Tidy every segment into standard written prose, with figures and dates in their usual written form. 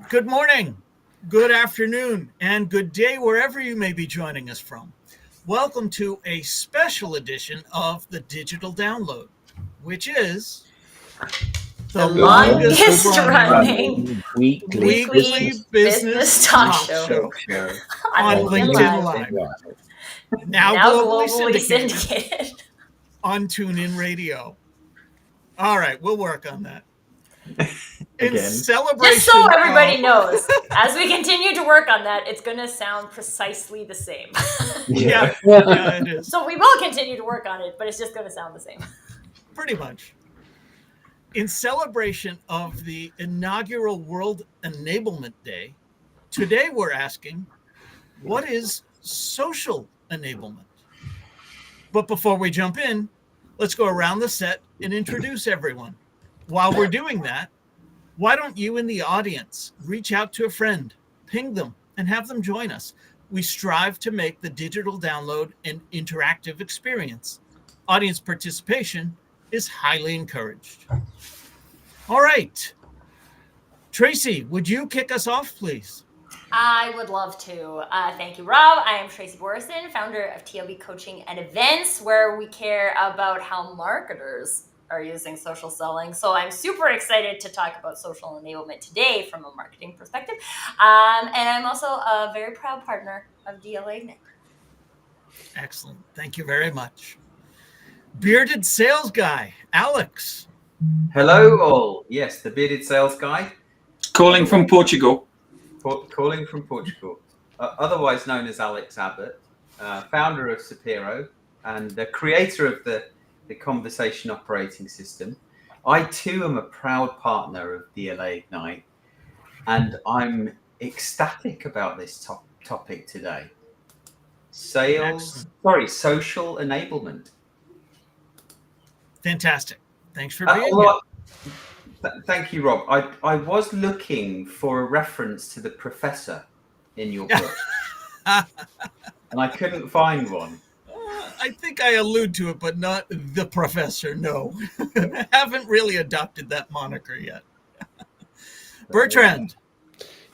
Good morning, good afternoon, and good day wherever you may be joining us from. Welcome to a special edition of the Digital Download, which is The the longest longest running running weekly business talk show on LinkedIn Live. Now globally syndicated on TuneIn Radio. All right, we'll work on that. In celebration, just so everybody knows, as we continue to work on that, it's going to sound precisely the same. Yeah, it is. So we will continue to work on it, but it's just going to sound the same. Pretty much. In celebration of the inaugural World Enablement Day, today we're asking, what is social enablement? But before we jump in, let's go around the set and introduce everyone. While we're doing that, why don't you in the audience reach out to a friend, ping them, and have them join us? We strive to make the digital download an interactive experience. Audience participation is highly encouraged. All right. Tracy, would you kick us off, please? I would love to. Thank you, Rob. I am Tracy Borison, founder of TLB Coaching and Events, where we care about how marketers are using social selling. So I'm super excited to talk about social enablement today from a marketing perspective. And I'm also a very proud partner of DLA Ignite. Excellent. Thank you very much. Bearded sales guy, Alex. Hello all. Yes, the bearded sales guy. Calling from Portugal. Calling from Portugal. Otherwise known as Alex Abbott, founder of Sapiro and the creator of the conversation operating system. I too am a proud partner of DLA Ignite, and I'm ecstatic about this topic today. Social enablement. Fantastic. Thanks for being here. Thank you, Rob. I was looking for a reference to the professor in your book, and I couldn't find one. I think I allude to it, but not the professor. No, haven't really adopted that moniker yet. Bertrand.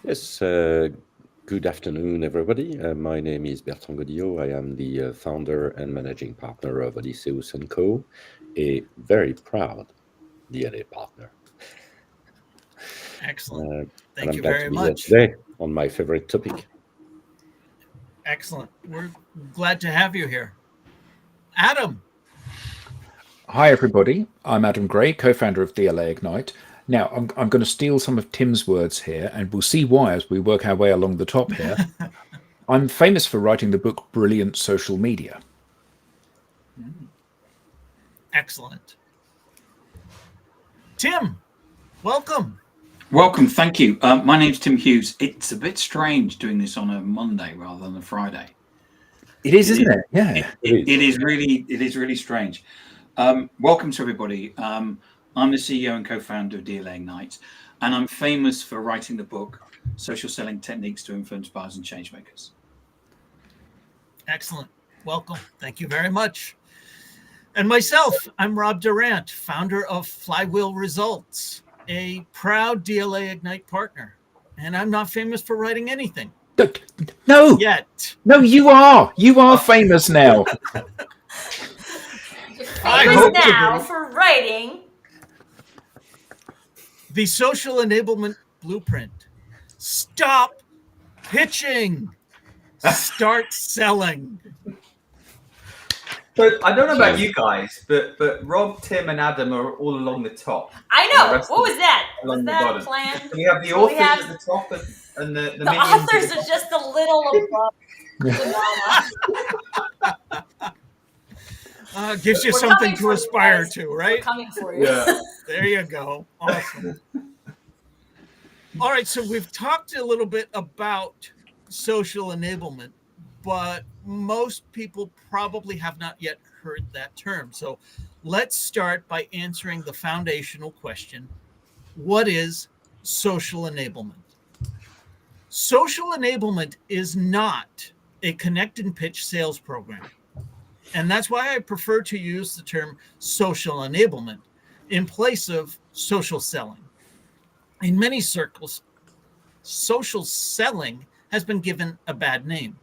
Yes, good afternoon, everybody. My name is Bertrand Godillot. I am the founder and managing partner of Odysseus & Co., a very proud DLA partner. Excellent. Thank you glad very to be here much. Today on my favorite topic. Excellent. We're glad to have you here. Adam. Hi, everybody. I'm Adam Gray, co-founder of DLA Ignite. Now, I'm going to steal some of Tim's words here, and we'll see why as we work our way along the top here. I'm famous for writing the book Brilliant Social Media. Excellent. Tim, welcome. Welcome, thank you. My name's Tim Hughes. It's a bit strange doing this on a Monday rather than a Friday. It is, isn't it? Yeah. It is really strange. Welcome to everybody. I'm the CEO and co-founder of DLA Ignite, and I'm famous for writing the book Social Selling Techniques to Influence Buyers and Changemakers. Excellent. Welcome. Thank you very much. And myself, I'm Rob Durant, founder of Flywheel Results, a proud DLA Ignite partner. And I'm not famous for writing anything. No. Yet. No, you are. You are famous now. Famous now for writing the Social Enablement Blueprint. Stop pitching. Start selling. So I don't know about you guys, but Rob, Tim, and Adam are all along the top. I know. What was that? Was the that bottom. planned? We have the authors at the top and the The authors are just a little above. Gives you something to aspire to, right? We're coming for you. Yeah. There you go. Awesome. All right, so we've talked a little bit about social enablement, but most people probably have not yet heard that term. So let's start by answering the foundational question. What is social enablement? Social enablement is not a connect and pitch sales program. And that's why I prefer to use the term social enablement in place of social selling. In many circles, social selling has been given a bad name.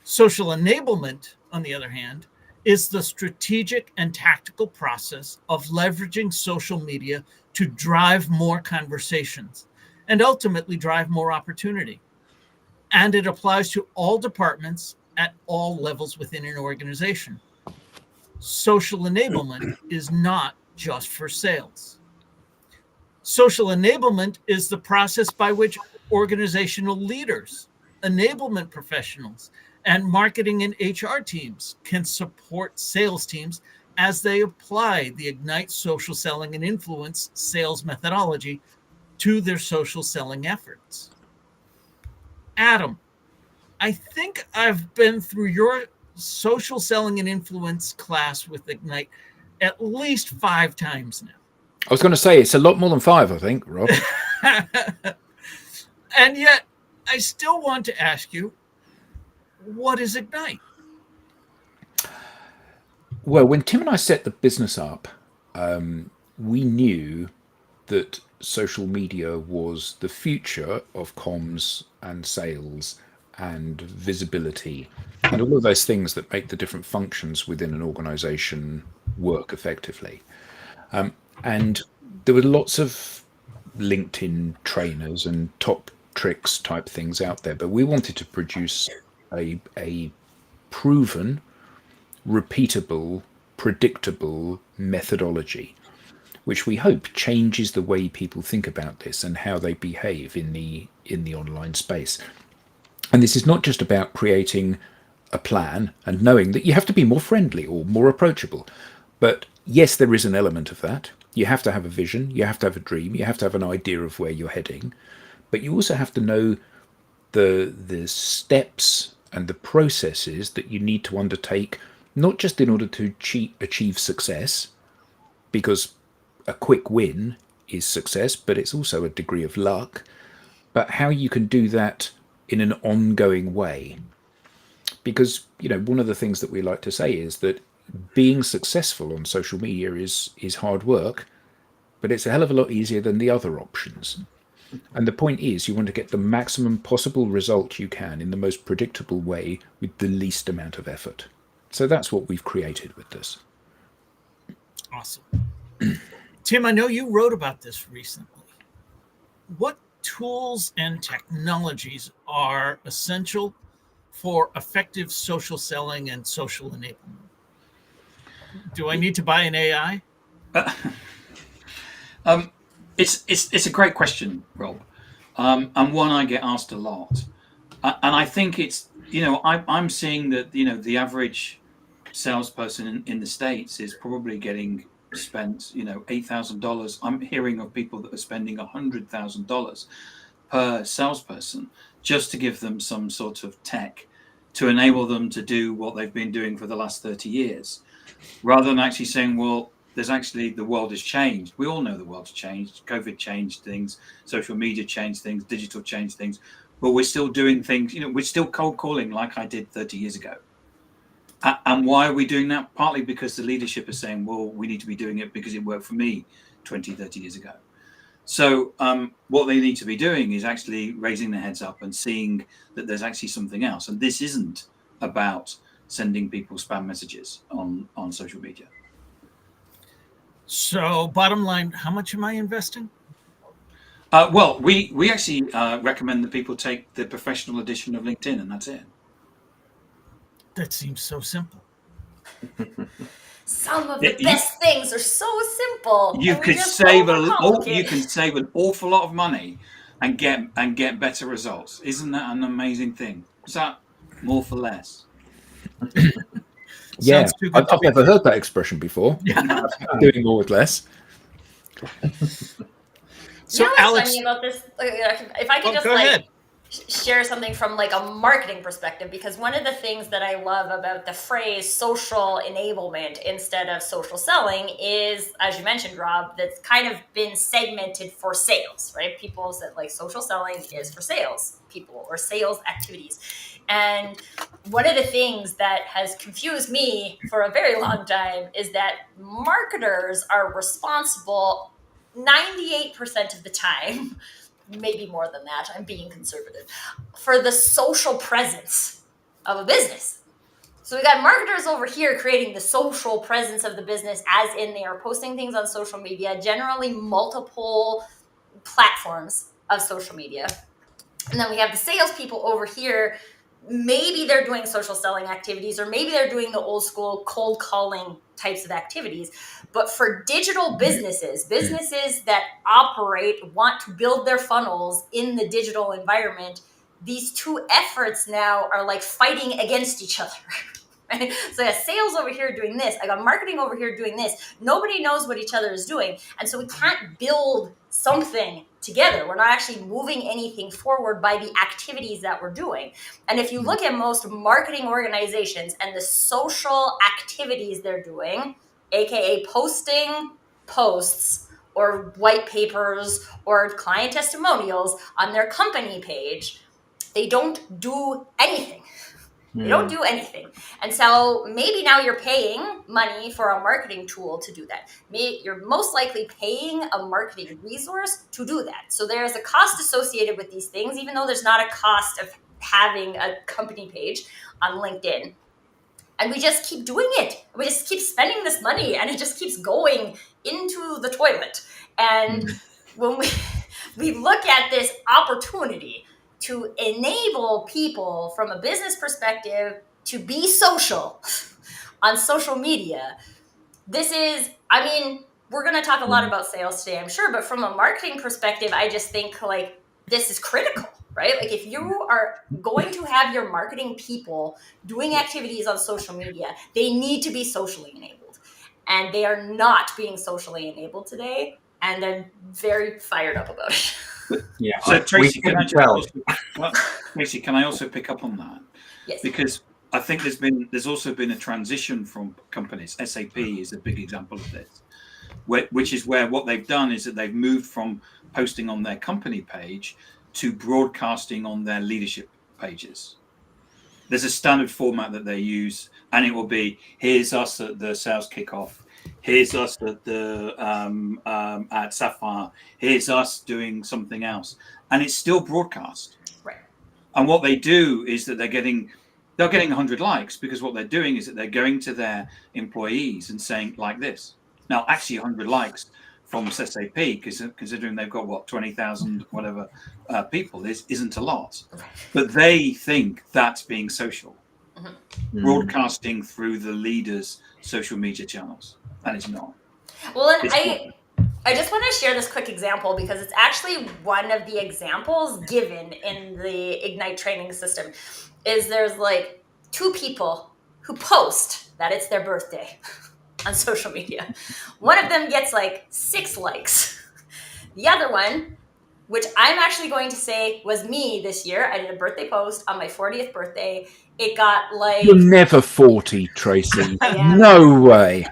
Social enablement, on the other hand, is the strategic and tactical process of leveraging social media to drive more conversations and ultimately drive more opportunity. And it applies to all departments at all levels within an organization. Social enablement is not just for sales. Social enablement is the process by which organizational leaders, enablement professionals, and marketing and HR teams can support sales teams as they apply the Ignite social selling and influence sales methodology to their social selling efforts. Adam, I think I've been through your social selling and influence class with Ignite at least 5 times now. I was going to say it's a lot more than 5, I think, Rob. And yet, I still want to ask you, what is Ignite? Well, when Tim and I set the business up, we knew that social media was the future of comms and sales and visibility and all of those things that make the different functions within an organization work effectively. And there were lots of LinkedIn trainers and top tricks type things out there, but we wanted to produce a proven, repeatable, predictable methodology, which we hope changes the way people think about this and how they behave in the online space. And this is not just about creating a plan and knowing that you have to be more friendly or more approachable. But yes, there is an element of that. You have to have a vision, you have to have a dream, you have to have an idea of where you're heading. But you also have to know the steps and the processes that you need to undertake, not just in order to achieve success, because a quick win is success, but it's also a degree of luck, but how you can do that in an ongoing way. Because, one of the things that we like to say is that being successful on social media is hard work, but it's a hell of a lot easier than the other options. And the point is, you want to get the maximum possible result you can in the most predictable way with the least amount of effort. So that's what we've created with this. Awesome. Tim, I know you wrote about this recently. What tools and technologies are essential for effective social selling and social enablement? Do I need to buy an AI? It's a great question, Rob, and one I get asked a lot. And I think it's I'm seeing that the average salesperson in the States is probably getting spent $8,000. I'm hearing of people that are spending $100,000 per salesperson just to give them some sort of tech to enable them to do what they've been doing for the last 30 years, rather than actually saying, well, the world has changed. We all know the world's changed. COVID changed things, social media changed things, digital changed things, but we're still doing things, we're still cold calling like I did 30 years ago. And why are we doing that? Partly because the leadership is saying, well, we need to be doing it because it worked for me 20, 30 years ago. So what they need to be doing is actually raising their heads up and seeing that there's actually something else. And this isn't about sending people spam messages on social media. So, bottom line, how much am I investing? Well, we actually recommend that people take the professional edition of LinkedIn, and that's it. That seems so simple. Some of the best things are so simple. You can save an awful lot of money and get better results. Isn't that an amazing thing? Is that more for less? Yeah, I've never heard that expression before. Yeah. Doing more with less. So, you know what's Alex, funny about this? If I could just go ahead. Share something from like a marketing perspective, because one of the things that I love about the phrase social enablement instead of social selling is, as you mentioned, Rob, that's kind of been segmented for sales, right? People said like social selling is for sales people or sales activities. And one of the things that has confused me for a very long time is that marketers are responsible 98% of the time maybe more than that. I'm being conservative. For the social presence of a business. So we got marketers over here creating the social presence of the business, as in they are posting things on social media, generally multiple platforms of social media. And then we have the salespeople over here. Maybe they're doing social selling activities, or maybe they're doing the old school cold calling types of activities. But for digital businesses that operate, want to build their funnels in the digital environment, these two efforts now are like fighting against each other. Right? So I got sales over here doing this. I got marketing over here doing this. Nobody knows what each other is doing. And so we can't build something together. We're not actually moving anything forward by the activities that we're doing. And if you look at most marketing organizations and the social activities they're doing, AKA posting posts or white papers or client testimonials on their company page, they don't do anything. They don't do anything. And so maybe now you're paying money for a marketing tool to do that. You're most likely paying a marketing resource to do that. So there's a cost associated with these things, even though there's not a cost of having a company page on LinkedIn. And we just keep doing it. We just keep spending this money, and it just keeps going into the toilet. And when we look at this opportunity to enable people from a business perspective to be social on social media, this is, I mean, we're going to talk a lot about sales today, I'm sure, but from a marketing perspective, I just think like this is critical, right? Like if you are going to have your marketing people doing activities on social media, they need to be socially enabled, and they are not being socially enabled today. And I'm very fired up about it. Yeah. So Tracy, can I also pick up on that? Yes. Because I think there's also been a transition from companies. SAP is a big example of this, which is where what they've done is that they've moved from posting on their company page to broadcasting on their leadership pages. There's a standard format that they use, and it will be, here's us at the sales kickoff. Here's us at the at Sapphire. Here's us doing something else, and it's still broadcast. Right. And what they do is that they're getting 100 likes, because what they're doing is that they're going to their employees and saying like this. Now, actually, 100 likes from SAP, because considering they've got 20,000 whatever people, isn't a lot, but they think that's being social, broadcasting through the leaders' social media channels. And it's not. Well, and I just want to share this quick example, because it's actually one of the examples given in the Ignite training system. Is there's like two people who post that it's their birthday on social media. One of them gets like 6 likes. The other one, which I'm actually going to say was me this year, I did a birthday post on my 40th birthday. It got like... You're never 40, Tracy. No way.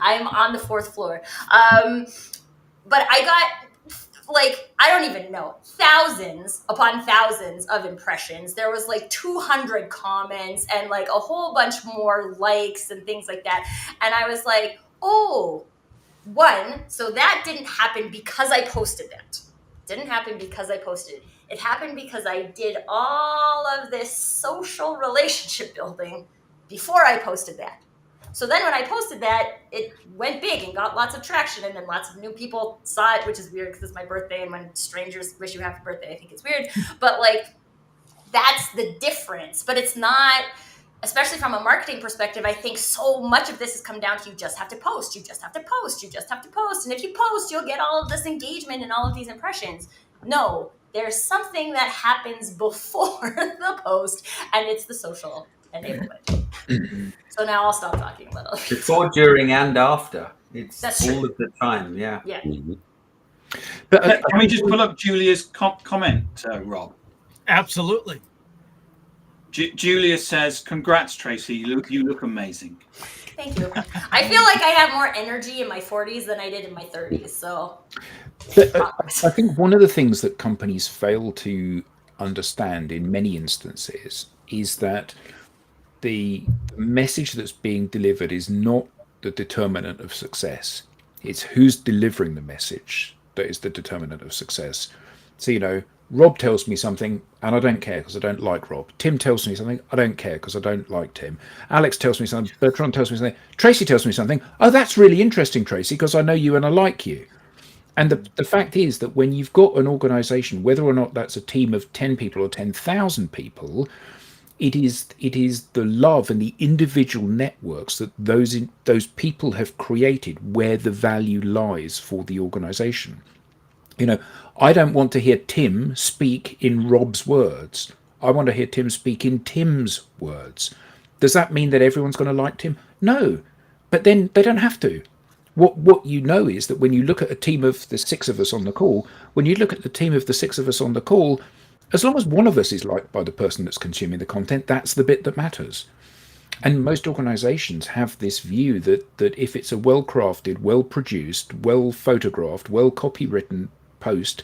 I'm on the 4th floor. But I got like, I don't even know, thousands upon thousands of impressions. There was like 200 comments and like a whole bunch more likes and things like that. And I was like, oh, so that didn't happen because I posted that. Didn't happen because I posted it. It happened because I did all of this social relationship building before I posted that. So then when I posted that, it went big and got lots of traction, and then lots of new people saw it, which is weird because it's my birthday, and when strangers wish you happy birthday, I think it's weird. But like, that's the difference. But it's not, especially from a marketing perspective, I think so much of this has come down to you just have to post, you just have to post, you just have to post. And if you post, you'll get all of this engagement and all of these impressions. No, there's something that happens before the post, and it's the social enablement. So now I'll stop talking a little. Before, during, and after. That's all true. of the time, yeah. Yeah. But Can we just pull up Julia's comment, Rob? Absolutely. Julia says, "Congrats, Tracy. You look amazing." Thank you. I feel like I have more energy in my 40s than I did in my 30s. So I think one of the things that companies fail to understand in many instances is that the message that's being delivered is not the determinant of success. It's who's delivering the message that is the determinant of success. So, Rob tells me something and I don't care because I don't like Rob. Tim tells me something, I don't care because I don't like Tim. Alex tells me something, Bertrand tells me something, Tracy tells me something. Oh, that's really interesting, Tracy, because I know you and I like you. And the fact is that when you've got an organization, whether or not that's a team of 10 people or 10,000 people, it is the love and the individual networks that those people have created where the value lies for the organization. I don't want to hear Tim speak in Rob's words. I want to hear Tim speak in Tim's words. Does that mean that everyone's going to like Tim? No, but then they don't have to. What you know is that when you look at a team of the six of us on the call, as long as one of us is liked by the person that's consuming the content, that's the bit that matters. And most organizations have this view that if it's a well-crafted, well-produced, well-photographed, well-copywritten post,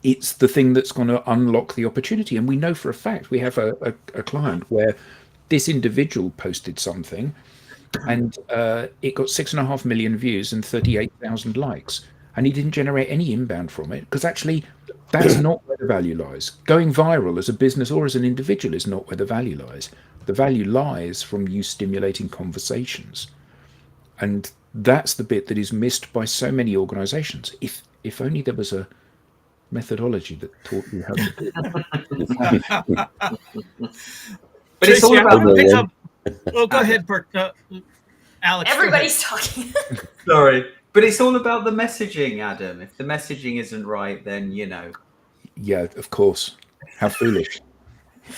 it's the thing that's going to unlock the opportunity. And we know for a fact, we have a client where this individual posted something and it got 6.5 million views and 38,000 likes. And he didn't generate any inbound from it because actually that's not where the value lies. Going viral as a business or as an individual is not where the value lies. The value lies from you stimulating conversations. And that's the bit that is missed by so many organizations. If only there was a methodology that taught you how to do it. But it's all about Oh, go ahead, Bert. Alex. Everybody's talking. Sorry. But it's all about the messaging, Adam. If the messaging isn't right, then Yeah, of course. How foolish.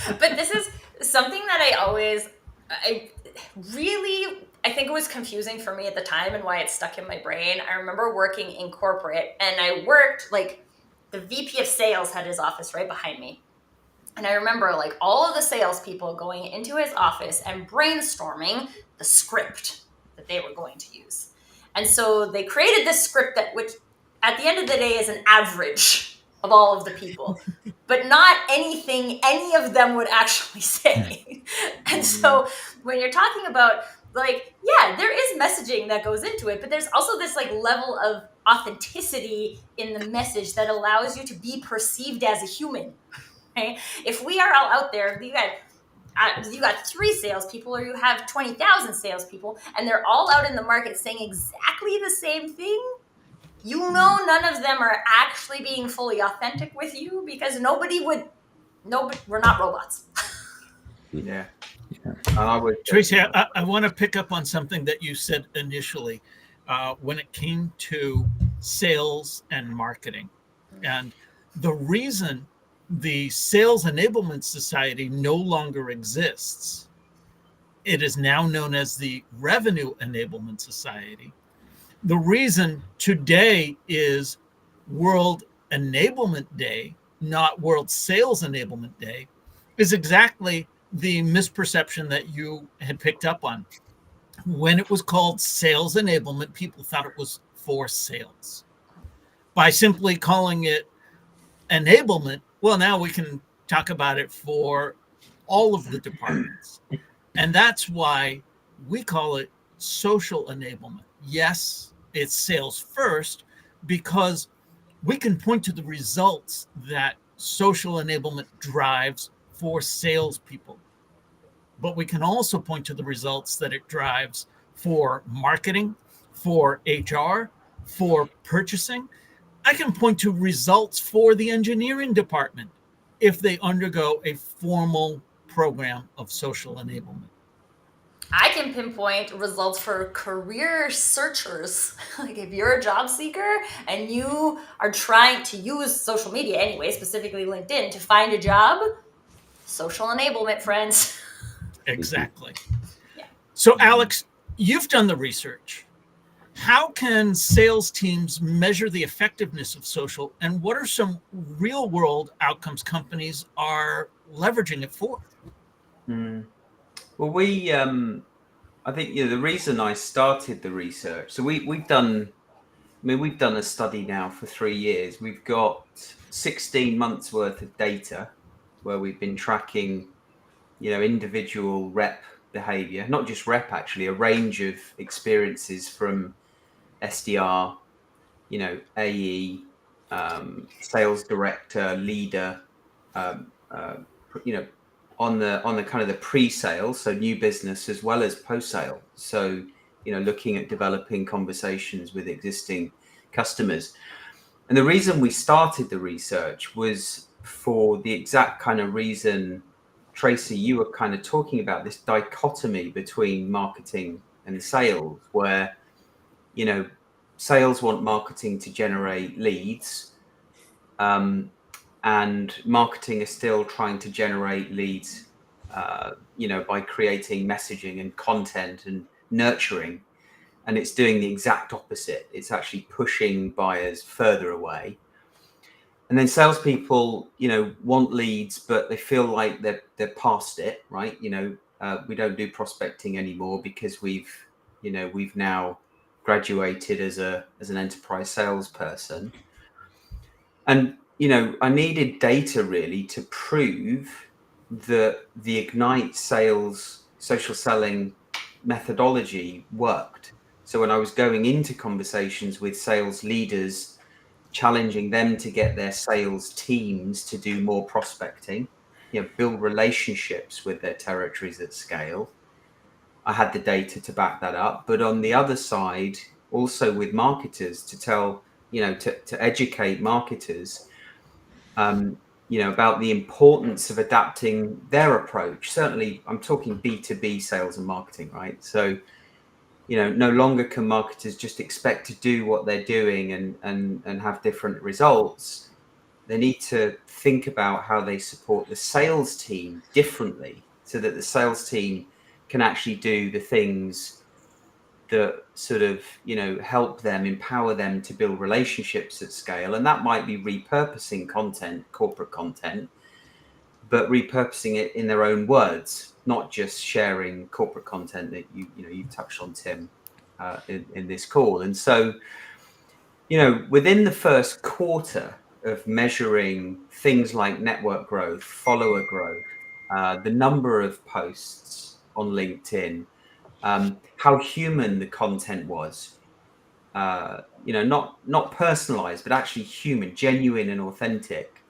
But this is something that I think it was confusing for me at the time and why it stuck in my brain. I remember working in corporate and I worked the VP of sales had his office right behind me. And I remember all of the salespeople going into his office and brainstorming the script that they were going to use. And so they created this script which at the end of the day is an average of all of the people, but not anything any of them would actually say. And so when you're talking about there is messaging that goes into it, but there's also this level of authenticity in the message that allows you to be perceived as a human. Right? If we are all out there, you got 3 salespeople or you have 20,000 salespeople and they're all out in the market saying exactly the same thing, none of them are actually being fully authentic with you because we're not robots. Yeah. And I would, Tracy, I want to pick up on something that you said initially when it came to sales and marketing. And the reason the Sales Enablement Society no longer exists, it is now known as the Revenue Enablement Society. The reason today is World Enablement Day, not World Sales Enablement Day, is exactly the misperception that you had picked up on. When it was called Sales Enablement, people thought it was for sales. By simply calling it enablement, well, now we can talk about it for all of the departments. And that's why we call it social enablement. Yes, it's sales first, because we can point to the results that social enablement drives for salespeople. But we can also point to the results that it drives for marketing, for HR, for purchasing. I can point to results for the engineering department if they undergo a formal program of social enablement. I can pinpoint results for career searchers. If you're a job seeker and you are trying to use social media anyway, specifically LinkedIn, to find a job, social enablement, friends. Exactly. Yeah. So, Alex, you've done the research. How can sales teams measure the effectiveness of social, and what are some real world outcomes companies are leveraging it for? Well, I think the reason I started the research. So we've done a study now for 3 years. We've got 16 months worth of data where we've been tracking, individual rep behavior, not just rep, actually, a range of experiences from SDR, AE, sales director, leader, you know, on the kind of the pre-sale, so new business as well as post-sale. So, you know, looking at developing conversations with existing customers. And the reason we started the research was for the exact kind of reason, Tracy, you were kind of talking about this dichotomy between marketing and sales, where, you know, sales want marketing to generate leads, and marketing is still trying to generate leads, you know, by creating messaging and content and nurturing. And it's doing the exact opposite. It's actually pushing buyers further away. And then salespeople, you know, want leads, but they feel like they're past it, right? You know, we don't do prospecting anymore because we've now graduated as an enterprise salesperson. And, you know, I needed data really to prove that the Ignite sales social selling methodology worked. So when I was going into conversations with sales leaders, challenging them to get their sales teams to do more prospecting, you know, build relationships with their territories at scale, I had the data to back that up. But on the other side, also with marketers to tell, you know, to educate marketers, you know, about the importance of adapting their approach. Certainly, I'm talking B2B sales and marketing, right? So, you know, no longer can marketers just expect to do what they're doing and have different results. They need to think about how they support the sales team differently so that the sales team can actually do the things that sort of, you know, help them, empower them to build relationships at scale. And that might be repurposing content, corporate content, but repurposing it in their own words, not just sharing corporate content that you touched on, Tim, in this call. And so, you know, within the first quarter of measuring things like network growth, follower growth, the number of posts on LinkedIn, how human the content was, you know, not personalized, but actually human, genuine and authentic.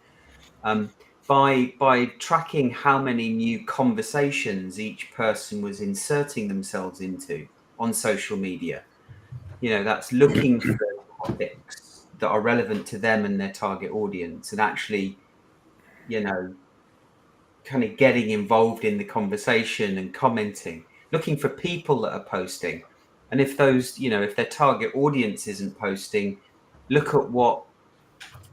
By tracking how many new conversations each person was inserting themselves into on social media, you know, that's looking for topics that are relevant to them and their target audience, and actually, you know, kind of getting involved in the conversation and commenting, looking for people that are posting. And if those, you know, if their target audience isn't posting, look at what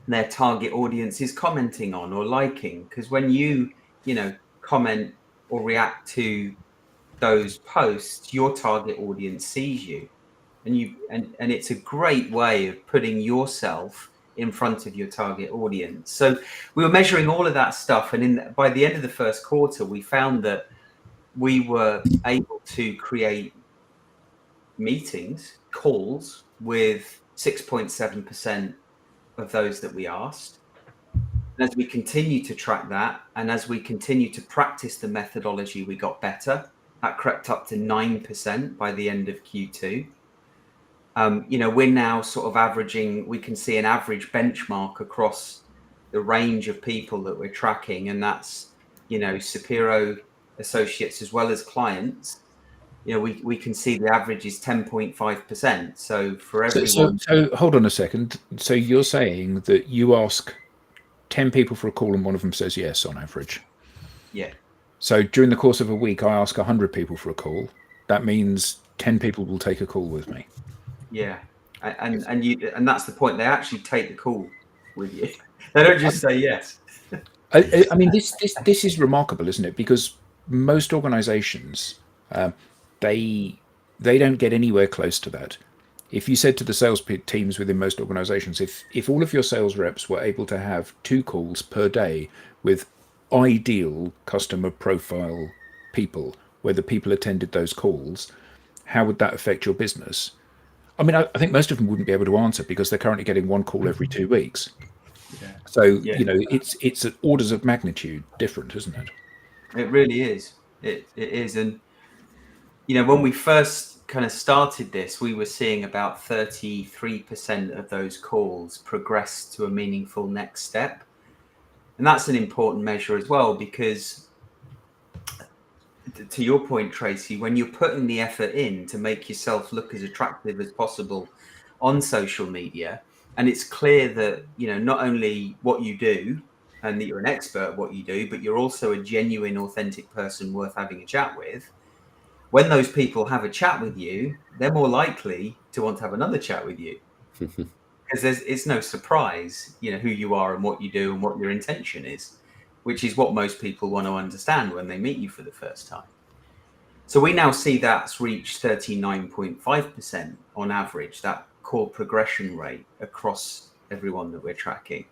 their target audience is commenting on or liking. Because when you know, comment or react to those posts, your target audience sees you. And it's a great way of putting yourself in front of your target audience. So we were measuring all of that stuff, and by the end of the first quarter, we found that we were able to create meetings, calls with 6.7% of those that we asked. And as we continue to track that, and as we continue to practice the methodology, we got better. That crept up to 9% by the end of Q2. You know, we're now sort of averaging, we can see an average benchmark across the range of people that we're tracking, and that's, you know, Sapiro associates as well as clients. You know, we can see the average is 10.5%. So for everyone. So hold on a second. So you're saying that you ask 10 people for a call and one of them says yes on average? Yeah. So during the course of a week, I ask 100 people for a call. That means 10 people will take a call with me. Yeah, and that's the point. They actually take the call with you. They don't just say yes. I mean, this is remarkable, isn't it? Because most organisations, they don't get anywhere close to that. If you said to the sales teams within most organisations, if all of your sales reps were able to have 2 calls per day with ideal customer profile people, where the people attended those calls, how would that affect your business? I mean, I think most of them wouldn't be able to answer because they're currently getting 1 call every 2 weeks. Yeah. So, Yeah. you know, it's orders of magnitude different, isn't it? It really is. It is. And, you know, when we first kind of started this, we were seeing about 33% of those calls progress to a meaningful next step. And that's an important measure as well, because to your point, Tracy, when you're putting the effort in to make yourself look as attractive as possible on social media, and it's clear that, you know, not only what you do and that you're an expert at what you do, but you're also a genuine, authentic person worth having a chat with. When those people have a chat with you, they're more likely to want to have another chat with you, because it's no surprise, you know, who you are and what you do and what your intention is, which is what most people want to understand when they meet you for the first time. So we now see that's reached 39.5% on average, that call progression rate across everyone that we're tracking.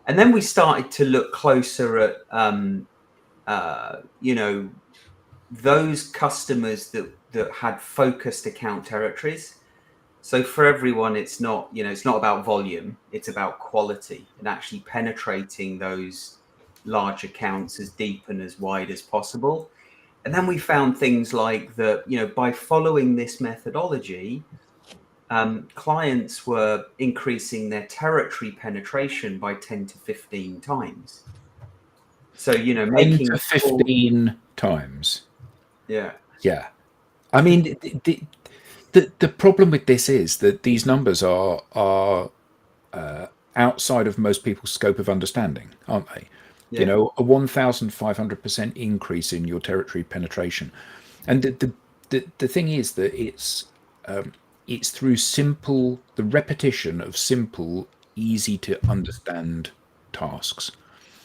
And then we started to look closer at, you know, those customers that had focused account territories. So for everyone, it's not, you know, it's not about volume, it's about quality and actually penetrating those large accounts as deep and as wide as possible. And then we found things like that, you know, by following this methodology, clients were increasing their territory penetration by 10 to 15 times. So, you know, 10 making to 15 times. Yeah. Yeah. I mean, the problem with this is that these numbers are outside of most people's scope of understanding, aren't they? Yeah. You know, a 1,500% increase in your territory penetration, and the thing is that it's through the repetition of simple, easy to understand tasks.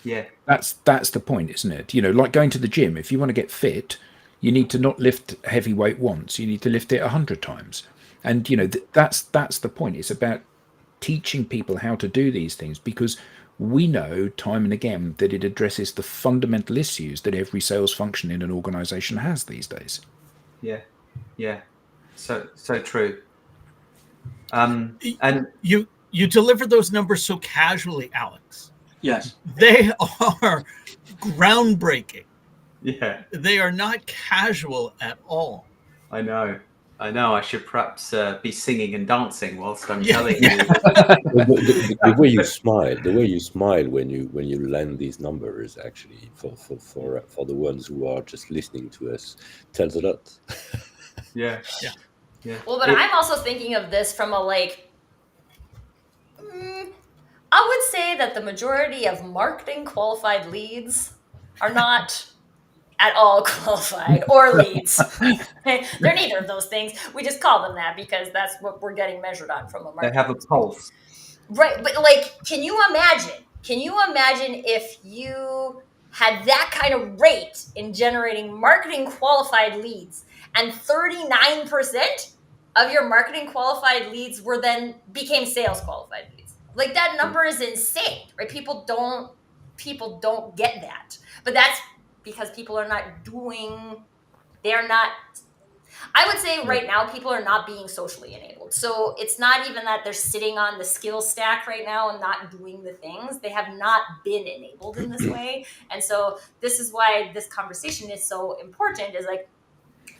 Yeah. That's the point, isn't it? You know, like going to the gym. If you want to get fit, you need to not lift heavy weight once. You need to lift it 100 times. And you know, that's the point. It's about teaching people how to do these things, because we know time and again that it addresses the fundamental issues that every sales function in an organization has these days. Yeah. Yeah. So true. And You deliver those numbers so casually, Alex. Yes. They are groundbreaking. yeah, They are not casual at all. I know. I should perhaps be singing and dancing whilst I'm Yeah. telling you. The way you smile when you land these numbers, actually, for the ones who are just listening to us, tells a lot. Yeah. Yeah. Yeah. Well, but I'm also thinking of this from a I would say that the majority of marketing qualified leads are not at all qualified or leads. They're neither of those things. We just call them that because that's what we're getting measured on from a They marketing have a pulse. Right, but like, can you imagine if you had that kind of rate in generating marketing qualified leads, and 39% of your marketing qualified leads became sales qualified leads? Like, that number is insane, right? People don't get that. But that's because people are not doing, they're not, I would say right now people are not being socially enabled. So it's not even that they're sitting on the skill stack right now and not doing the things. They have not been enabled in this way. And so this is why this conversation is so important, is like,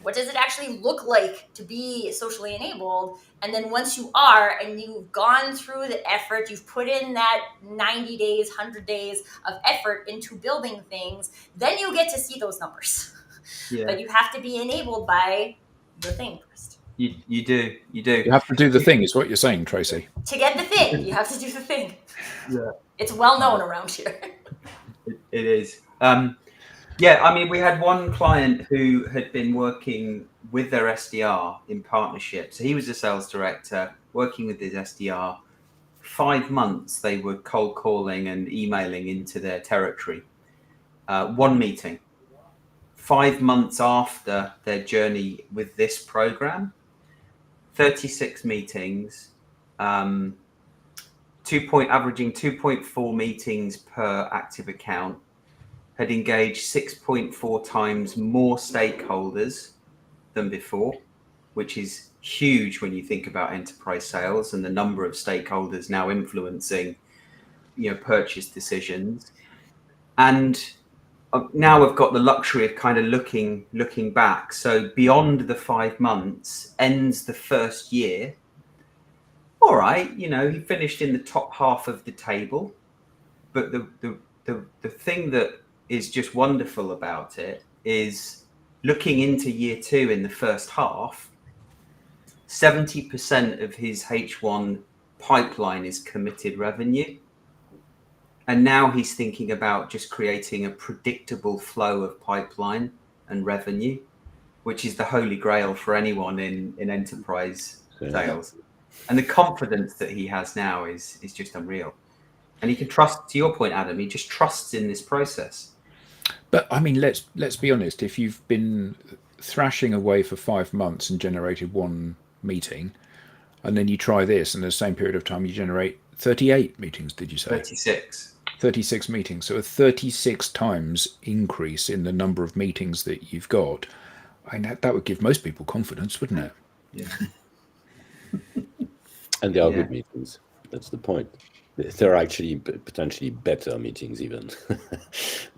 what does it actually look like to be socially enabled? And then once you are, and you've gone through the effort, you've put in that 90 days, 100 days of effort into building things, then you get to see those numbers. Yeah. But you have to be enabled by the thing first. You do. You have to do the thing, is what you're saying, Tracy. To get the thing, you have to do the thing. Yeah. It's well known around here. It is. Yeah, I mean, we had one client who had been working with their SDR in partnership. So he was a sales director working with his SDR. 5 months they were cold calling and emailing into their territory. One meeting. 5 months after their journey with this program, 36 meetings, averaging 2.4 meetings per active account, had engaged 6.4 times more stakeholders than before, which is huge when you think about enterprise sales and the number of stakeholders now influencing, you know, purchase decisions. And now I've got the luxury of kind of looking back. So beyond the 5 months, ends the first year. All right, he finished in the top half of the table, but the thing that is just wonderful about it is looking into year 2 in the first half, 70% of his H1 pipeline is committed revenue. And now he's thinking about just creating a predictable flow of pipeline and revenue, which is the holy grail for anyone in enterprise sales. And the confidence that he has now is just unreal. And he can trust, to your point, Adam, he just trusts in this process. But I mean, let's be honest. If you've been thrashing away for 5 months and generated 1 meeting, and then you try this, and in the same period of time you generate 38 meetings, did you say? 36. 36 meetings. So a 36 times increase in the number of meetings that you've got. I mean, that would give most people confidence, wouldn't it? Yeah. And they are good meetings. That's the point. They're actually potentially better meetings even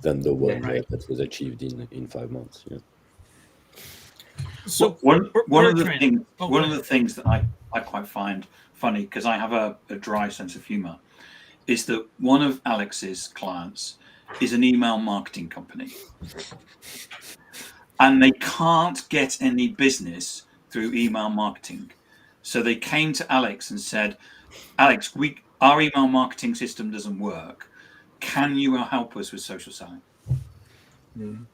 than the one that was achieved in 5 months. Yeah. So one of the things that I quite find funny, because I have a dry sense of humor, is that one of Alex's clients is an email marketing company, and they can't get any business through email marketing. So they came to Alex and said, Alex, our email marketing system doesn't work. Can you help us with social selling? And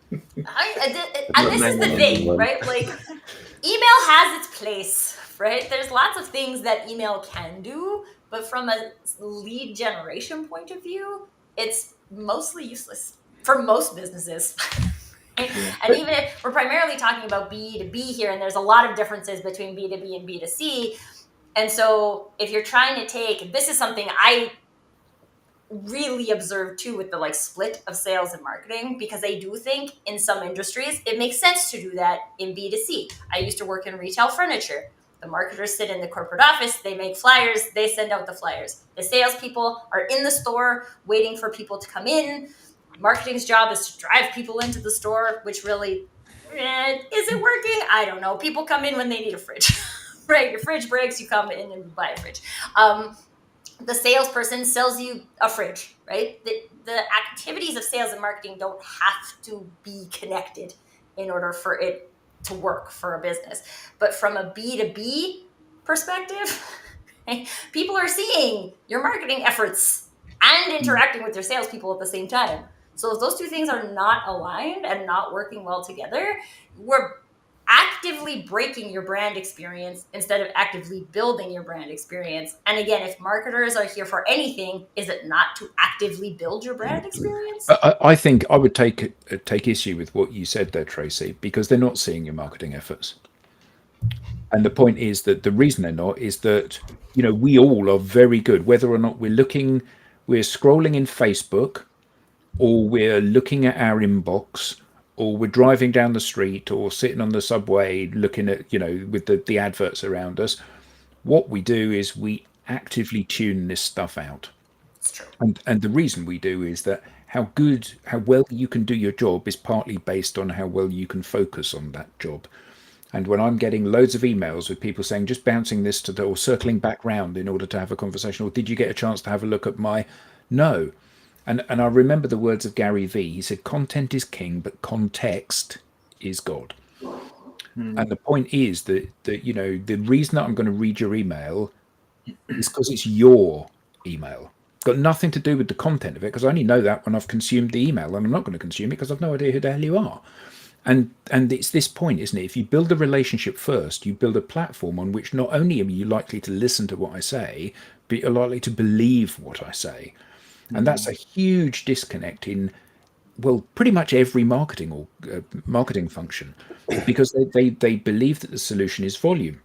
this is the thing, right? Like, email has its place, right? There's lots of things that email can do, but from a lead generation point of view, it's mostly useless for most businesses. And even if we're primarily talking about B2B here, and there's a lot of differences between B2B and B2C. And so if you're trying to this is something I really observed too with the split of sales and marketing, because I do think in some industries it makes sense to do that in B2C. I used to work in retail furniture. The marketers sit in the corporate office, they make flyers, they send out the flyers. The salespeople are in the store waiting for people to come in. Marketing's job is to drive people into the store, which really, is it working? I don't know. People come in when they need a fridge, right? Your fridge breaks, you come in and you buy a fridge. The salesperson sells you a fridge, right? The activities of sales and marketing don't have to be connected in order for it to work for a business. But from a B2B perspective, people are seeing your marketing efforts and interacting with your salespeople at the same time. So if those two things are not aligned and not working well together, we're actively breaking your brand experience instead of actively building your brand experience. And again, if marketers are here for anything, is it not to actively build your brand experience? I think I would take issue with what you said there, Tracy, because they're not seeing your marketing efforts. And the point is that the reason they're not is that, we all are very good, whether or not we're scrolling in Facebook, or we're looking at our inbox, or we're driving down the street, or sitting on the subway looking at, with the adverts around us. What we do is we actively tune this stuff out. It's true. And the reason we do is that how well you can do your job is partly based on how well you can focus on that job. And when I'm getting loads of emails with people saying, just bouncing this or circling back round in order to have a conversation, or did you get a chance to have a look at no. And I remember the words of Gary Vee. He said, content is king, but context is God. And the point is that the reason that I'm going to read your email is because it's your email. It's got nothing to do with the content of it, because I only know that when I've consumed the email, and I'm not going to consume it because I've no idea who the hell you are. And it's this point, isn't it? If you build a relationship first, you build a platform on which not only are you likely to listen to what I say, but you're likely to believe what I say. And that's a huge disconnect in, pretty much every marketing or marketing function, because they believe that the solution is volume.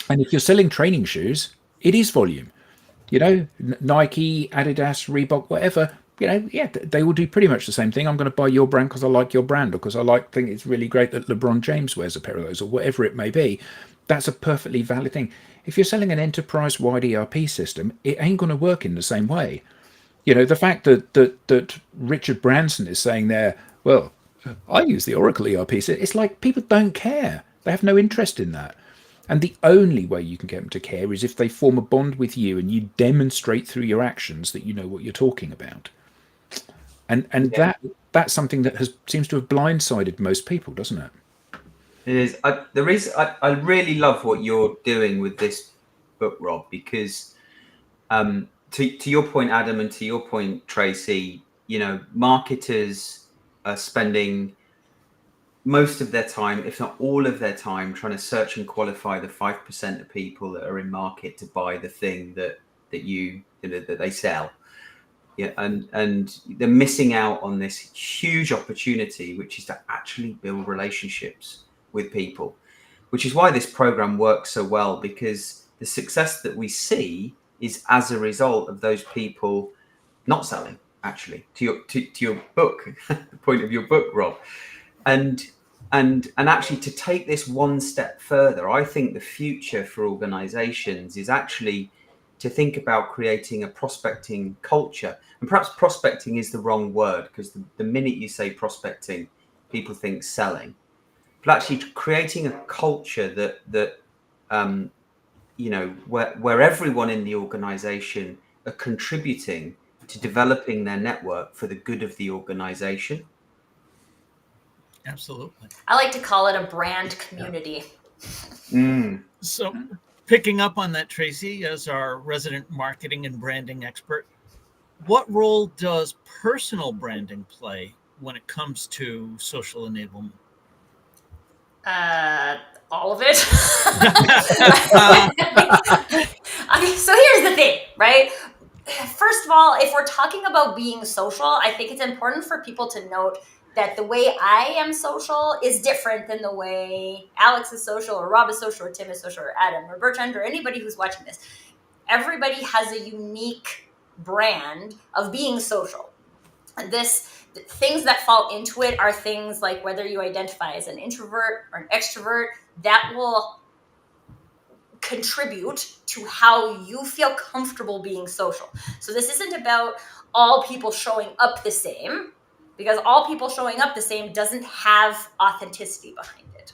And if you're selling training shoes, it is volume. Nike, Adidas, Reebok, whatever, they will do pretty much the same thing. I'm going to buy your brand because I like your brand, or because I think it's really great that LeBron James wears a pair of those, or whatever it may be. That's a perfectly valid thing. If you're selling an enterprise-wide ERP system, it ain't going to work in the same way. You know, the fact that Richard Branson is saying there, well, I use the Oracle ERP. So it's like people don't care. They have no interest in that. And the only way you can get them to care is if they form a bond with you and you demonstrate through your actions that you know what you're talking about. And Yeah. that's something that seems to have blindsided most people, doesn't it? It is. I really love what you're doing with this book, Rob, because to your point, Adam, and to your point, Tracy, you know, marketers are spending most of their time, if not all of their time, trying to search and qualify the 5% of people that are in market to buy the thing that they sell. Yeah, and they're missing out on this huge opportunity, which is to actually build relationships with people, which is why this program works so well, because the success that we see is as a result of those people not selling. Actually, to your book, the point of your book, Rob, and actually to take this one step further, I think the future for organizations is actually to think about creating a prospecting culture. And perhaps prospecting is the wrong word, because the minute you say prospecting, people think selling. But actually creating a culture that you know, where everyone in the organization are contributing to developing their network for the good of the organization. Absolutely. I like to call it a brand community. So, picking up on that, Tracy, as our resident marketing and branding expert, what role does personal branding play when it comes to social enablement? All of it. Okay, so here's the thing, right? First of all, if we're talking about being social, I think it's important for people to note that the way I am social is different than the way Alex is social, or Rob is social, or Tim is social, or Adam, or Bertrand, or anybody who's watching this. Everybody has a unique brand of being social. Things that fall into it are things like whether you identify as an introvert or an extrovert. That will contribute to how you feel comfortable being social. So this isn't about all people showing up the same, because all people showing up the same doesn't have authenticity behind it.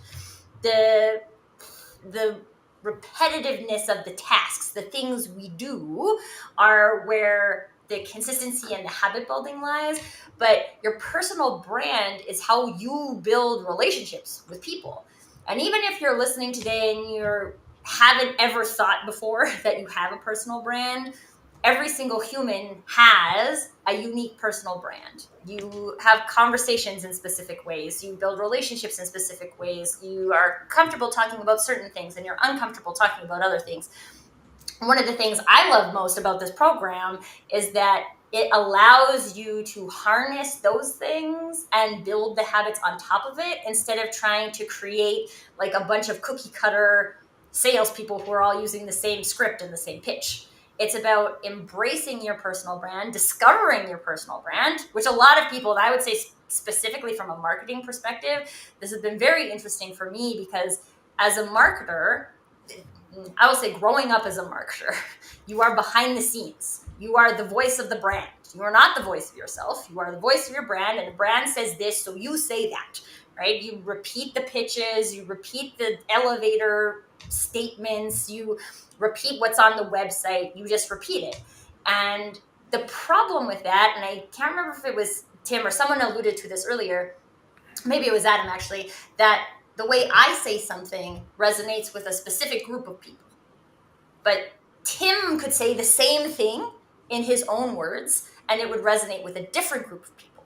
The repetitiveness of the tasks, the things we do, are where the consistency and the habit building lies. But your personal brand is how you build relationships with people. And even if you're listening today and you haven't ever thought before that you have a personal brand, every single human has a unique personal brand. You have conversations in specific ways. You build relationships in specific ways. You are comfortable talking about certain things and you're uncomfortable talking about other things. One of the things I love most about this program is that it allows you to harness those things and build the habits on top of it, instead of trying to create like a bunch of cookie cutter salespeople who are all using the same script and the same pitch. It's about embracing your personal brand, discovering your personal brand, which a lot of people, and I would say specifically from a marketing perspective, this has been very interesting for me, because as a marketer, I will say growing up as a marketer, you are behind the scenes. You are the voice of the brand. You are not the voice of yourself. You are the voice of your brand, and the brand says this, so you say that, right? You repeat the pitches, you repeat the elevator statements, you repeat what's on the website, you just repeat it. And the problem with that, and I can't remember if it was Tim or someone alluded to this earlier, maybe it was Adam actually, that the way I say something resonates with a specific group of people. But Tim could say the same thing in his own words, and it would resonate with a different group of people.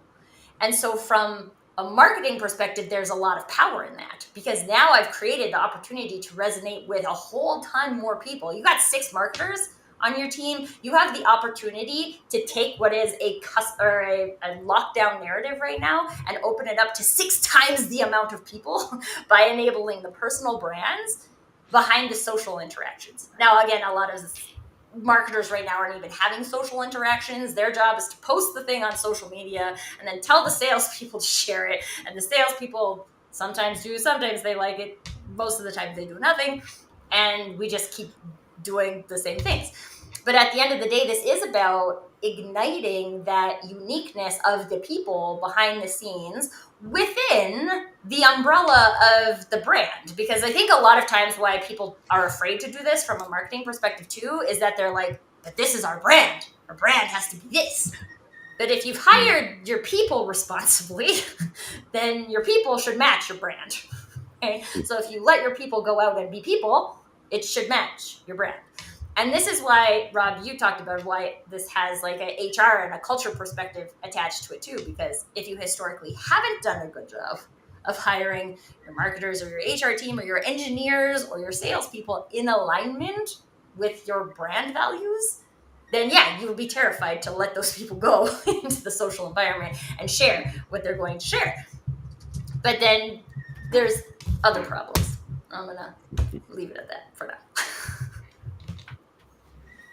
And so from a marketing perspective, there's a lot of power in that, because now I've created the opportunity to resonate with a whole ton more people. You got 6 marketers on your team. You have the opportunity to take what is a lockdown narrative right now and open it up to 6 times the amount of people by enabling the personal brands behind the social interactions. Now, again, a lot of marketers right now aren't even having social interactions. Their job is to post the thing on social media and then tell the salespeople to share it. And the salespeople sometimes do, sometimes they like it. Most of the time they do nothing. And we just keep doing the same things. But at the end of the day, this is about igniting that uniqueness of the people behind the scenes within the umbrella of the brand. Because I think a lot of times why people are afraid to do this from a marketing perspective too is that they're like, but this is our brand. Our brand has to be this. But if you've hired your people responsibly, then your people should match your brand. Okay? So if you let your people go out and be people, it should match your brand. And this is why, Rob, you talked about why this has like a HR and a culture perspective attached to it too, because if you historically haven't done a good job of hiring your marketers or your HR team or your engineers or your salespeople in alignment with your brand values, then yeah, you would be terrified to let those people go into the social environment and share what they're going to share. But then there's other problems. I'm gonna leave it at that for now.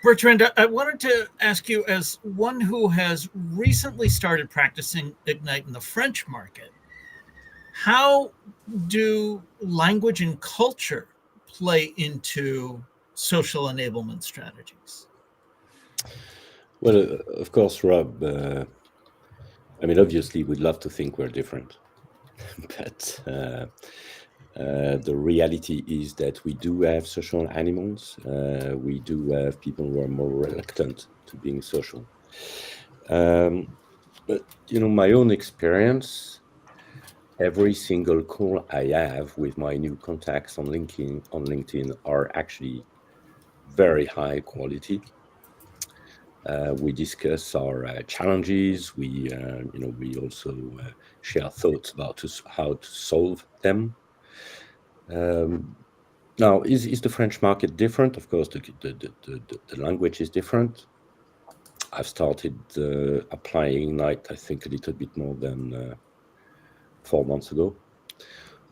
Bertrand, I wanted to ask you, as one who has recently started practicing Ignite in the French market, how do language and culture play into social enablement strategies? Well, of course, Rob, I mean, obviously, we'd love to think we're different. But the reality is that we do have social animals. We do have people who are more reluctant to being social. But, my own experience, every single call I have with my new contacts on LinkedIn are actually very high quality. We discuss our challenges. We also share thoughts about how to solve them. Now, is the French market different? Of course, the language is different. I've started applying Ignite, I think, a little bit more than 4 months ago.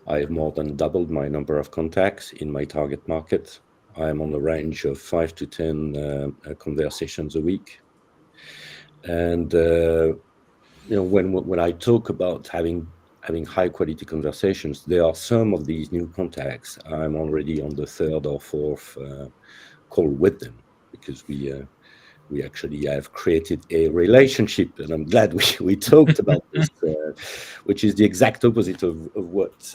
I have more than doubled my number of contacts in my target market. I am on the range of 5 to 10 conversations a week. And when I talk about having high quality conversations, there are some of these new contacts. I'm already on the third or fourth call with them, because we actually have created a relationship, and I'm glad we talked about this, which is the exact opposite of what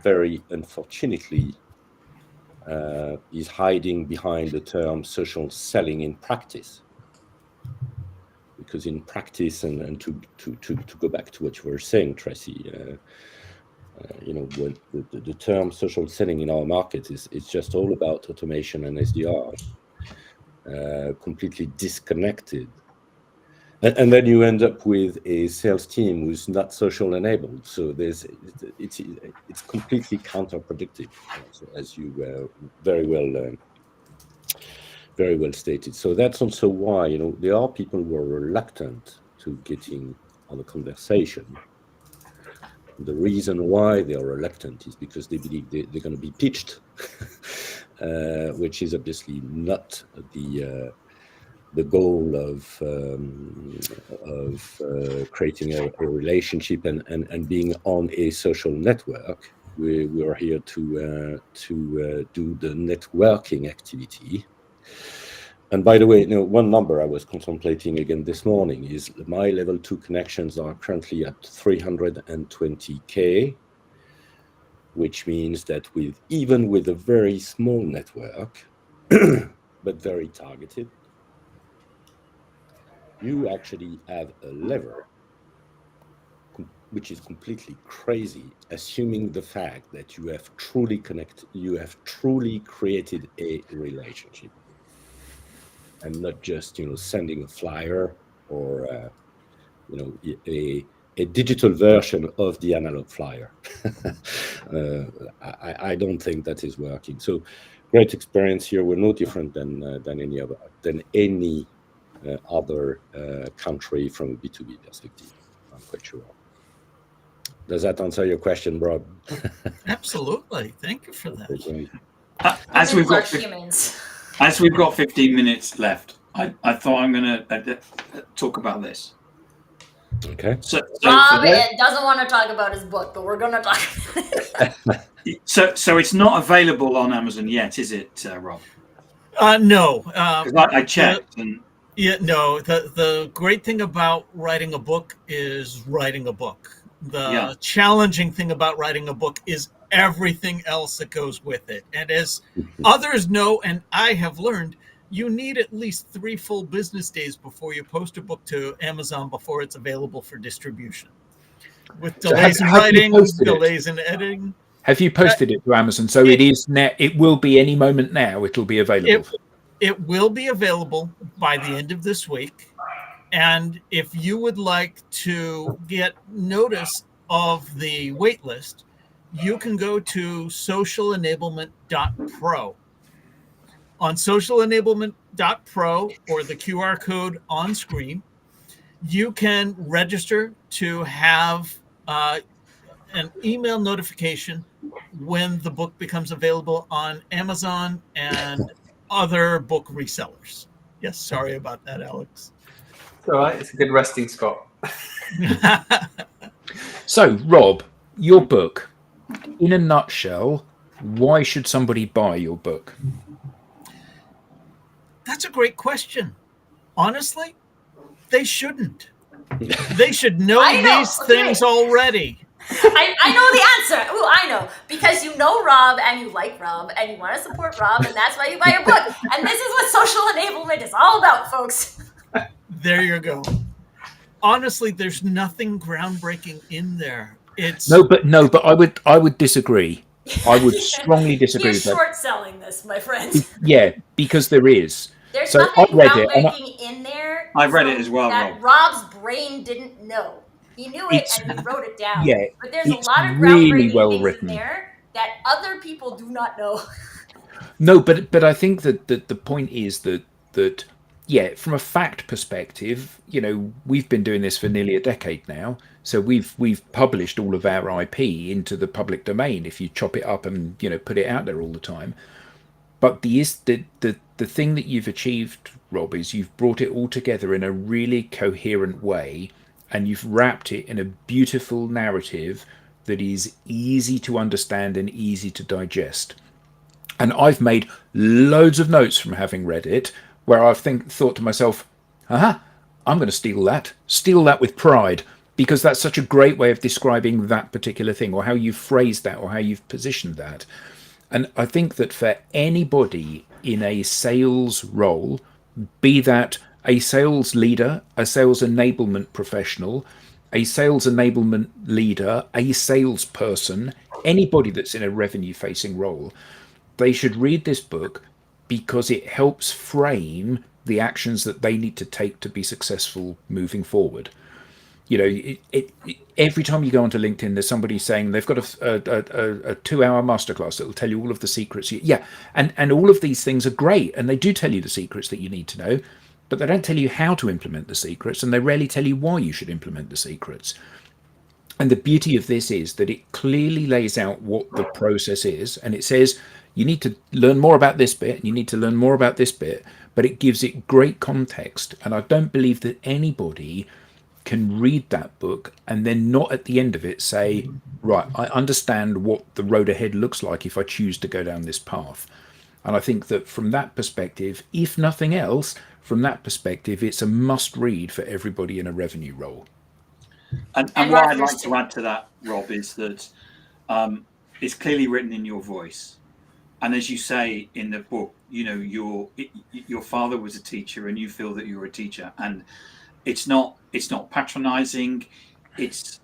very unfortunately is hiding behind the term social selling in practice. Because in practice, and to go back to what you were saying, Tracy, when the term social selling in our market is just all about automation and SDR, completely disconnected. And then you end up with a sales team who's not social enabled. So it's completely counterproductive, as you very well stated. So that's also why there are people who are reluctant to getting on a conversation. The reason why they are reluctant is because they believe they're going to be pitched, which is obviously not the goal of creating a relationship and being on a social network. We are here to do the networking activity. And by the way, one number I was contemplating again this morning is my level 2 connections are currently at 320K, which means that even with a very small network, but very targeted, you actually have a lever, which is completely crazy, assuming the fact that you have truly created a relationship, and not just sending a flyer or a digital version of the analog flyer. I don't think that is working. So great experience here. We're no different than any other country from a B2B perspective, I'm quite sure. Does that answer your question, Rob? Absolutely. Thank you for that. As we've got 15 minutes left, I thought I'm going to talk about this. Okay. So Rob doesn't want to talk about his book, but we're going to talk about it. So it's not available on Amazon yet, is it, Rob? No. I checked. Yeah, no, the great thing about writing a book is writing a book. The Yeah. challenging thing about writing a book is everything else that goes with it. And as others know, and I have learned, you need at least 3 full business days before you post a book to Amazon before it's available for distribution. With So delays in have you writing, posted it? delays in editing. Have you posted it to Amazon? So it is now. It will be any moment now. It'll be available. It will be available by the end of this week. And if you would like to get notice of the wait list, you can go to socialenablement.pro. On socialenablement.pro or the QR code on screen, you can register to have an email notification when the book becomes available on Amazon and other book resellers. Yes, sorry about that, Alex. It's all right. It's a good resting spot. So, Rob, your book, in a nutshell, why should somebody buy your book? That's a great question. Honestly, they shouldn't. They should know these things already. I know the answer. Oh, I know. Because you know Rob and you like Rob and you want to support Rob, and that's why you buy your book. And this is what social enablement is all about, folks. There you go. Honestly, there's nothing groundbreaking in there. It's No, but I would disagree. I would strongly disagree You're with that. short selling this, my friend. Yeah, because there is. There's So nothing I read it, and groundbreaking in there. I read it as well, that Rob. Rob's brain didn't know. He knew it It's- and he wrote it down. yeah, but there's a it's lot of really groundbreaking well things written. in there that other people do not know. No, but I think that the point is that yeah, from a fact perspective, we've been doing this for nearly a decade now. So we've published all of our IP into the public domain if you chop it up and put it out there all the time. But the thing that you've achieved, Rob, is you've brought it all together in a really coherent way, and you've wrapped it in a beautiful narrative that is easy to understand and easy to digest. And I've made loads of notes from having read it, where I've thought to myself, I'm going to steal that with pride, because that's such a great way of describing that particular thing, or how you've phrased that, or how you've positioned that. And I think that for anybody in a sales role, be that a sales leader, a sales enablement professional, a sales enablement leader, a salesperson, anybody that's in a revenue facing role, they should read this book because it helps frame the actions that they need to take to be successful moving forward. Every time you go onto LinkedIn, there's somebody saying they've got a 2-hour masterclass that will tell you all of the secrets. And all of these things are great, and they do tell you the secrets that you need to know, but they don't tell you how to implement the secrets, and they rarely tell you why you should implement the secrets. And the beauty of this is that it clearly lays out what the process is, and it says you need to learn more about this bit, and you need to learn more about this bit, but it gives it great context. And I don't believe that anybody can read that book and then not at the end of it say, right, I understand what the road ahead looks like if I choose to go down this path. And I think that from that perspective, if nothing else, from that perspective, it's a must read for everybody in a revenue role. And what I'd like to add to that, Rob, is that it's clearly written in your voice. And as you say in the book, your father was a teacher, and you feel that you're a teacher, and it's not patronizing, it's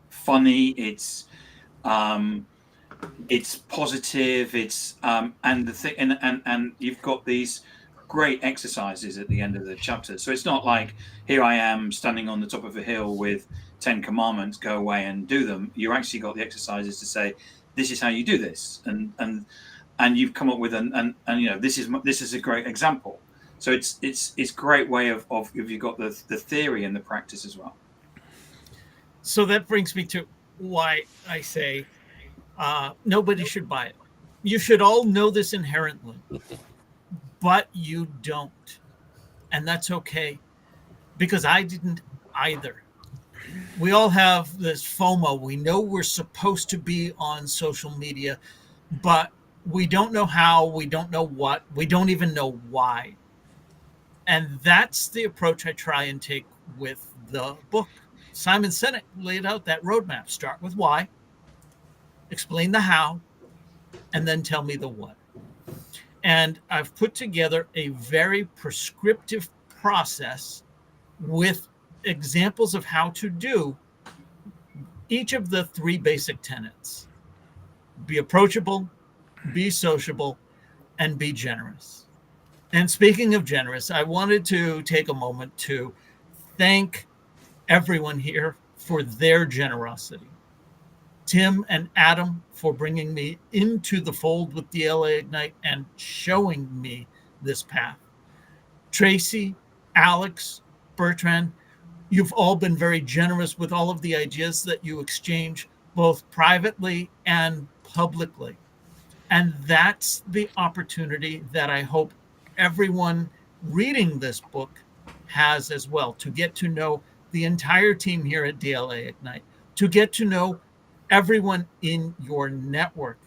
funny, it's positive, and the thing, and you've got these great exercises at the end of the chapter. So it's not like, here I am standing on the top of a hill with 10 commandments, go away and do them. You actually got the exercises to say, this is how you do this, and you've come up with this is a great example. So it's a great way of if you've got the theory and the practice as well. So that brings me to why I say nobody should buy it. You should all know this inherently, but you don't. And that's okay, because I didn't either. We all have this FOMO. We know we're supposed to be on social media, but we don't know how, we don't know what, we don't even know why. And that's the approach I try and take with the book. Simon Sinek laid out that roadmap. Start with why, explain the how, and then tell me the what. And I've put together a very prescriptive process with examples of how to do each of the three basic tenets: be approachable, be sociable, and be generous. And speaking of generous, I wanted to take a moment to thank everyone here for their generosity. Tim and Adam for bringing me into the fold with DLA Ignite and showing me this path. Tracy, Alex, Bertrand, you've all been very generous with all of the ideas that you exchange, both privately and publicly. And that's the opportunity that I hope everyone reading this book has as well, to get to know the entire team here at DLA Ignite, to get to know everyone in your network.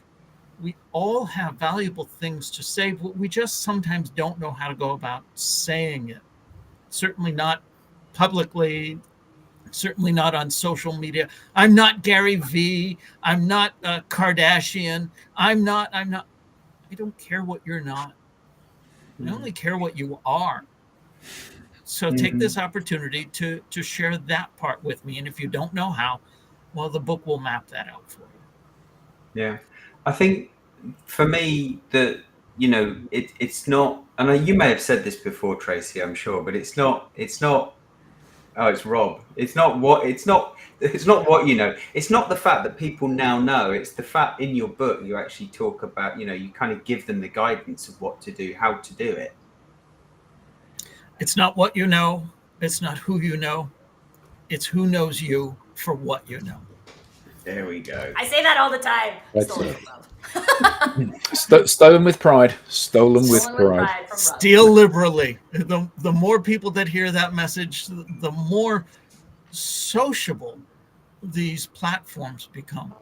We all have valuable things to say, but we just sometimes don't know how to go about saying it. Certainly not publicly, certainly not on social media. I'm not Gary Vee. I'm not Kardashian. I'm not. I don't care what you're not. I only care what you are. So take this opportunity to share that part with me. And if you don't know how, well, the book will map that out for you. Yeah, I think for me that it's not, and you may have said this before, Tracy, I'm sure, but it's not. Oh, it's Rob. It's not what you know. It's not the fact that people now know. It's the fact in your book you actually talk about. You kind of give them the guidance of what to do, how to do it. It's not what you know. It's not who you know. It's who knows you for what you know. There we go. I say that all the time. Excellent. Stolen with pride. Stolen with pride. From Rob. Steal liberally. The more people that hear that message, the more sociable these platforms become.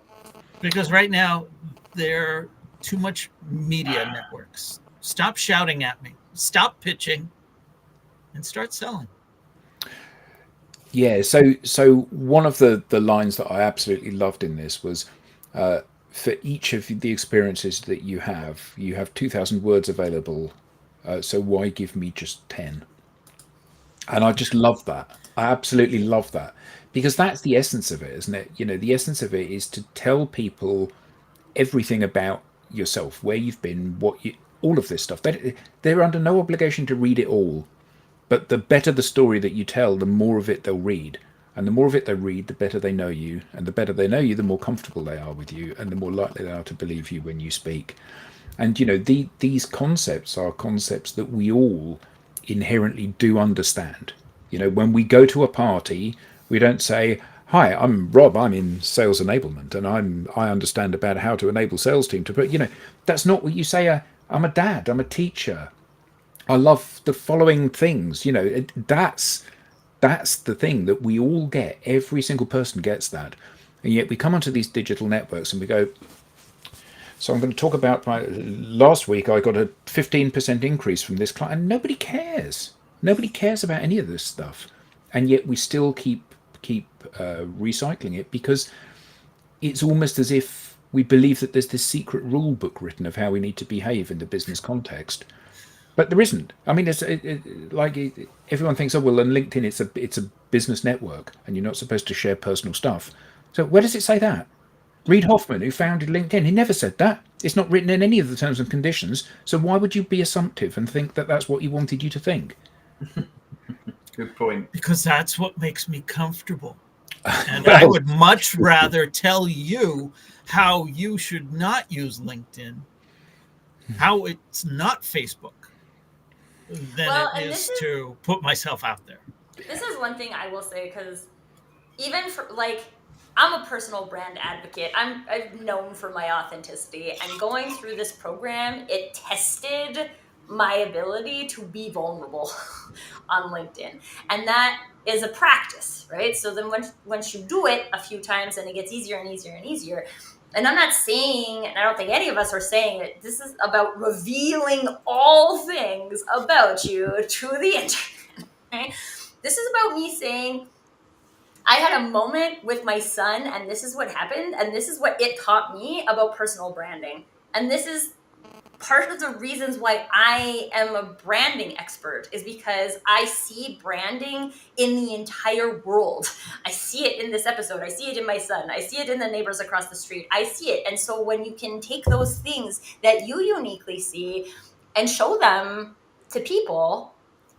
Because right now, they're too much media networks. Stop shouting at me. Stop pitching and start selling. Yeah, so one of the lines that I absolutely loved in this was, for each of the experiences that you have 2,000 words available, so why give me just 10? And I just love that. I absolutely love that, because that's the essence of it, isn't it? The essence of it is to tell people everything about yourself, where you've been, all of this stuff. They're under no obligation to read it all. But the better the story that you tell, the more of it they'll read. And the more of it they read, the better they know you. And the better they know you, the more comfortable they are with you. And the more likely they are to believe you when you speak. And, these concepts are concepts that we all inherently do understand. When we go to a party, we don't say, "Hi, I'm Rob. I'm in sales enablement, and I understand about how to enable sales team to put." That's not what you say. I'm a dad. I'm a teacher. I love the following things. That's the thing that we all get. Every single person gets that, and yet we come onto these digital networks and we go. So I'm going to talk about last week. I got a 15% increase from this client, and nobody cares. Nobody cares about any of this stuff, and yet we still keep recycling it, because it's almost as if we believe that there's this secret rule book written of how we need to behave in the business context. But there isn't. I mean, it's like everyone thinks, oh well, on LinkedIn it's a business network, and you're not supposed to share personal stuff. So where does it say that? Reid Hoffman, who founded LinkedIn, he never said that. It's not written in any of the terms and conditions. So why would you be assumptive and think that that's what he wanted you to think? Good point. Because that's what makes me comfortable. And I would much rather tell you how you should not use LinkedIn, how it's not Facebook, than it is to put myself out there. This is one thing I will say, because even for I'm a personal brand advocate. I'm known for my authenticity, and going through this program, it tested my ability to be vulnerable on LinkedIn. And that is a practice, right? So then once you do it a few times, and it gets easier and easier and easier. And I'm not saying, and I don't think any of us are saying that this is about revealing all things about you to the internet, right? This is about me saying, I had a moment with my son, and this is what happened, and this is what it taught me about personal branding. And this is part of the reasons why I am a branding expert, is because I see branding in the entire world. I see it in this episode. I see it in my son. I see it in the neighbors across the street. I see it. And so when you can take those things that you uniquely see and show them to people,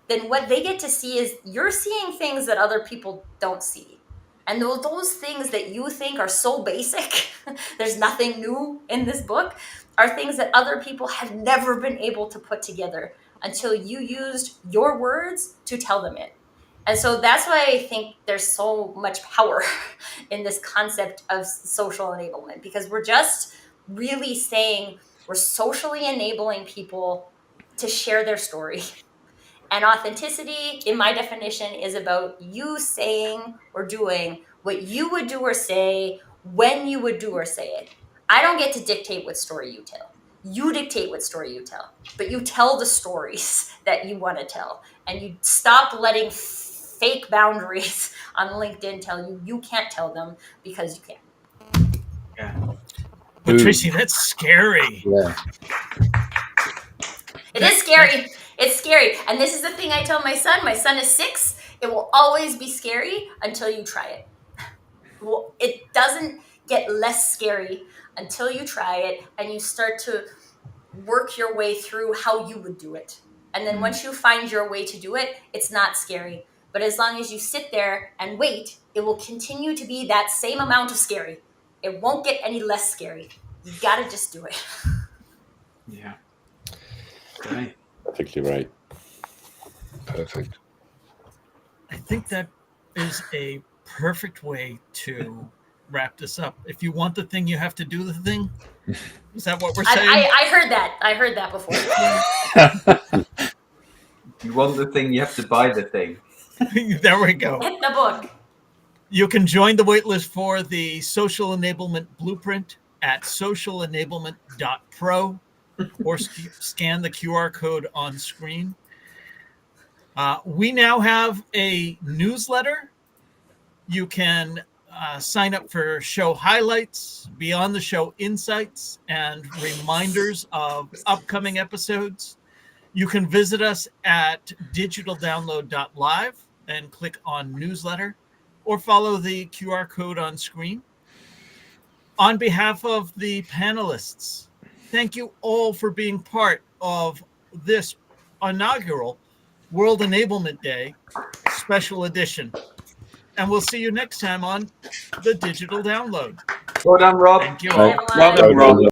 then what they get to see is you're seeing things that other people don't see. And those things that you think are so basic, there's nothing new in this book, are things that other people have never been able to put together until you used your words to tell them it. And so that's why I think there's so much power in this concept of social enablement, because we're just really saying we're socially enabling people to share their story. And authenticity, in my definition, is about you saying or doing what you would do or say when you would do or say it. I don't get to dictate what story you tell. You dictate what story you tell, but you tell the stories that you want to tell. And you stop letting fake boundaries on LinkedIn tell you you can't tell them, because you can't. Yeah. But Ooh. Tracy, that's scary. Yeah. It is scary. It's scary. And this is the thing I tell my son. My son is 6. It will always be scary until you try it. Well, it doesn't get less scary until you try it and you start to work your way through how you would do it. And then once you find your way to do it, it's not scary. But as long as you sit there and wait, it will continue to be that same amount of scary. It won't get any less scary. You got to just do it. Yeah. Right. Perfectly right. Perfect. I think that is a perfect way to wrap this up. If you want the thing, you have to do the thing. Is that what we're saying? I heard that. I heard that before. You want the thing, you have to buy the thing. There we go. Hit the book. You can join the waitlist for the Social Enablement Blueprint at socialenablement.pro or scan the QR code on screen. We now have a newsletter. You can sign up for show highlights, beyond the show insights, and reminders of upcoming episodes. You can visit us at digitaldownload.live and click on newsletter, or follow the QR code on screen. On behalf of the panelists, thank you all for being part of this inaugural World Enablement Day special edition. And we'll see you next time on the Digital Download. Well done, Rob. Thank you all. Everyone. Well done, Rob.